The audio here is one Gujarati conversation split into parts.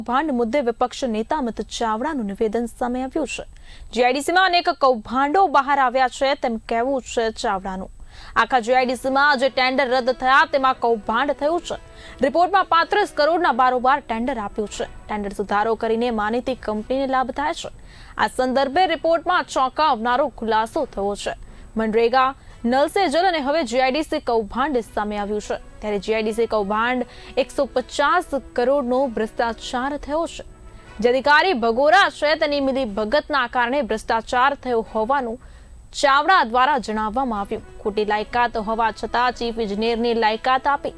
કૌભાંડ મુદ્દે વિપક્ષ નેતા અમિત ચાવડાનું નિવેદન સામે આવ્યું છે। જીઆઈડીસીમાં અનેક કૌભાંડો બહાર આવ્યા છે તેમ કહેવું છે ચાવડાનું। આખા જીઆઈડીસીમાં જે ટેન્ડર રદ થયા તેમાં કૌભાંડ થયું છે। રિપોર્ટમાં 35 કરોડના બારોબાર ટેન્ડર આપ્યું છે। ટેન્ડર સુધારો કરીને માનીતી કંપનીને લાભ થાય છે। આ સંદર્ભે રિપોર્ટમાં ચોંકાવનારો ખુલાસો થયો છે। મનરેગા, નલ સે જલ અને હવે જીઆઈડીસી કૌભાંડ સામે આવ્યું છે। ત્યારે જીઆઈડીસી કૌભાંડ 150 કરોડનો ભ્રષ્ટાચાર થયો છે। જે અધિકારી ભગોરા છે તેની મિલી ભગતના કારણે ભ્રષ્ટાચાર થયો હોવાનું ચાવડા દ્વારા જણાવવામાં આવ્યું। ખોટી લાયકાત હોવા છતાં ચીફ ઇજનેરની લાયકાત આપી।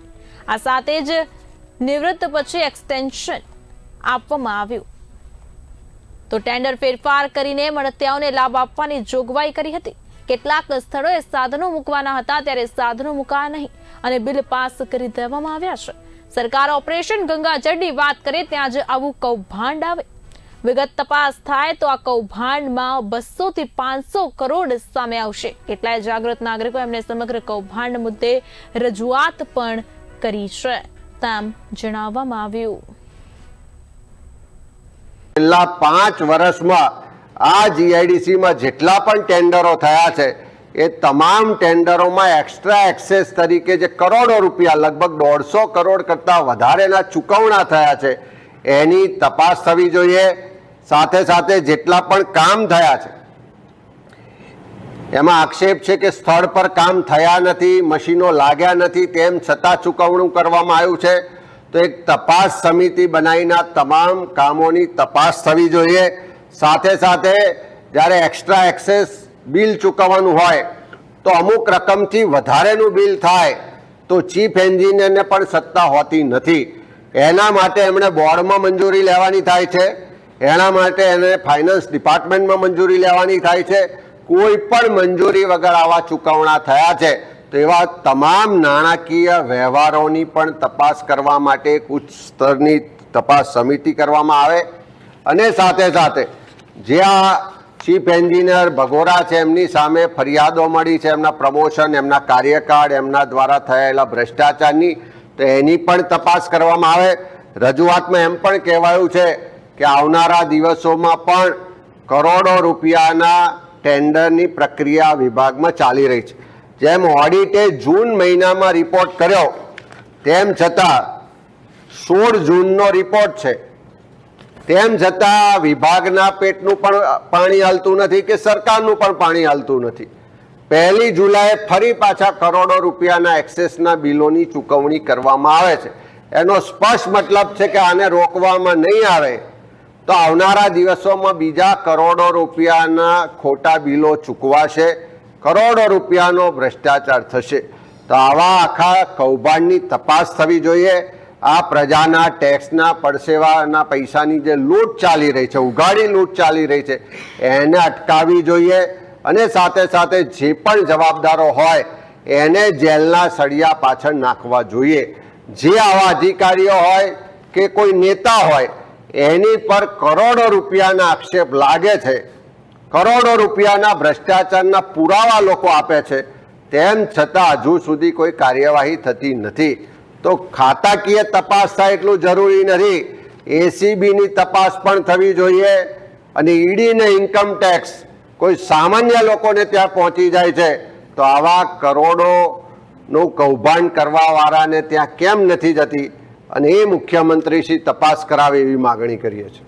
આ સાથે જ નિવૃત્ત પછી એક્સટેન્શન આપવામાં આવ્યું તો ટેન્ડર ફેરફાર કરીને મળતિયાઓને લાભ આપવાની જોગવાઈ કરી હતી। કેટલાક સ્થળોએ સાધનો મૂકવાના હતા ત્યારે સાધનો મુકાયા નહીં અને બિલ પાસ કરી દેવામાં આવ્યા છે। સરકાર ઓપરેશન ગંગાજળની વાત કરે ત્યાં જ આવું કૌભાંડ આવે। વિગત તપાસ થાય તો આ કૌભાંડમાં 200 થી 500 કરોડ સામે આવશે। કેટલાય જાગૃત નાગરિકો એમને સમગ્ર કૌભાંડ મુદ્દે રજૂઆત પણ કરી છે તેમ જણાવવામાં આવ્યું। છેલ્લા 5 વર્ષમાં આ જીઆઈડીસીમાં જેટલા પણ ટેન્ડરો થયા છે એ તમામ ટેન્ડરોમાં એક્સ્ટ્રા એક્સેસ તરીકે જે કરોડો રૂપિયા લગભગ 150 કરોડ કરતાં વધારેના ચૂકવણા થયા છે એની તપાસ થવી જોઈએ। સાથે સાથે જેટલા પણ કામ થયા છે એમાં આક્ષેપ છે કે સ્થળ પર કામ થયા નથી, મશીનો લાગ્યા નથી, તેમ છતાં ચૂકવણું કરવામાં આવ્યું છે। તો એક તપાસ સમિતિ બનાવીને તમામ કામોની તપાસ થવી જોઈએ। સાથે સાથે જ્યારે એક્સ્ટ્રા એક્સેસ બિલ ચૂકવવાનું હોય તો અમુક રકમથી વધારેનું બિલ થાય તો ચીફ એન્જિનિયરને પણ સત્તા હોતી નથી। એના માટે એમણે બોર્ડમાં મંજૂરી લેવાની થાય છે, એના માટે એને ફાઇનાન્સ ડિપાર્ટમેન્ટમાં મંજૂરી લેવાની થાય છે। કોઈ પણ મંજૂરી વગર આવા ચૂકવણા થયા છે તો એવા તમામ નાણાકીય વ્યવહારોની પણ તપાસ કરવા માટે એક ઉચ્ચ સ્તરની તપાસ સમિતિ કરવામાં આવે। અને સાથે સાથે જે આ ચીફ એન્જિનિયર ભગોરા છે એમની સામે ફરિયાદો મળી છે, એમના પ્રમોશન, એમના કાર્યકાળ, એમના દ્વારા થયેલા ભ્રષ્ટાચારની, તો એની પણ તપાસ કરવામાં આવે। રજૂઆતમાં એમ પણ કહેવાયું છે કે આવનારા દિવસોમાં પણ કરોડો રૂપિયાના ટેન્ડરની પ્રક્રિયા વિભાગમાં ચાલી રહી છે। જેમ ઓડિટે જૂન મહિનામાં રિપોર્ટ કર્યો તેમ છતાં 16 જૂનનો રિપોર્ટ છે, તેમ છતાં વિભાગના પેટનું પણ પાણી હાલતું નથી કે સરકારનું પણ પાણી હાલતું નથી। 1 જુલાઈએ ફરી પાછા કરોડો રૂપિયાના એક્સેસના બિલોની ચૂકવણી કરવામાં આવે છે। એનો સ્પષ્ટ મતલબ છે કે આને રોકવામાં નહીં આવે તો આવનારા દિવસોમાં બીજા કરોડો રૂપિયાના ખોટા બિલો ચૂકવાશે, કરોડો રૂપિયાનો ભ્રષ્ટાચાર થશે। તો આવા આખા કૌભાંડની તપાસ થવી જોઈએ। આ પ્રજાના ટેક્સના પરસેવાના પૈસાની જે લૂંટ ચાલી રહી છે, ઉઘાડી લૂંટ ચાલી રહી છે, એને અટકાવવી જોઈએ। અને સાથે સાથે જે પણ જવાબદારો હોય એને જેલના સળિયા પાછળ નાખવા જોઈએ। જે આવા અધિકારીઓ હોય કે કોઈ નેતા હોય એની પર કરોડો રૂપિયાના આક્ષેપ લાગે છે, કરોડો રૂપિયાના ભ્રષ્ટાચારના પુરાવા લોકો આપે છે, તેમ છતાં હજુ સુધી કોઈ કાર્યવાહી થતી નથી। તો ખાતાકીય તપાસ થાય એટલું જરૂરી નથી, એસીબીની તપાસ પણ થવી જોઈએ। અને ઈડી ને ઇન્કમ ટેક્સ કોઈ સામાન્ય લોકોને ત્યાં પહોંચી જાય છે તો આવા કરોડોનું કૌભાંડ કરવાવાળાને ત્યાં કેમ નથી જતી? અને એ મુખ્યમંત્રીશ્રી તપાસ કરાવે એવી માગણી કરીએ છીએ।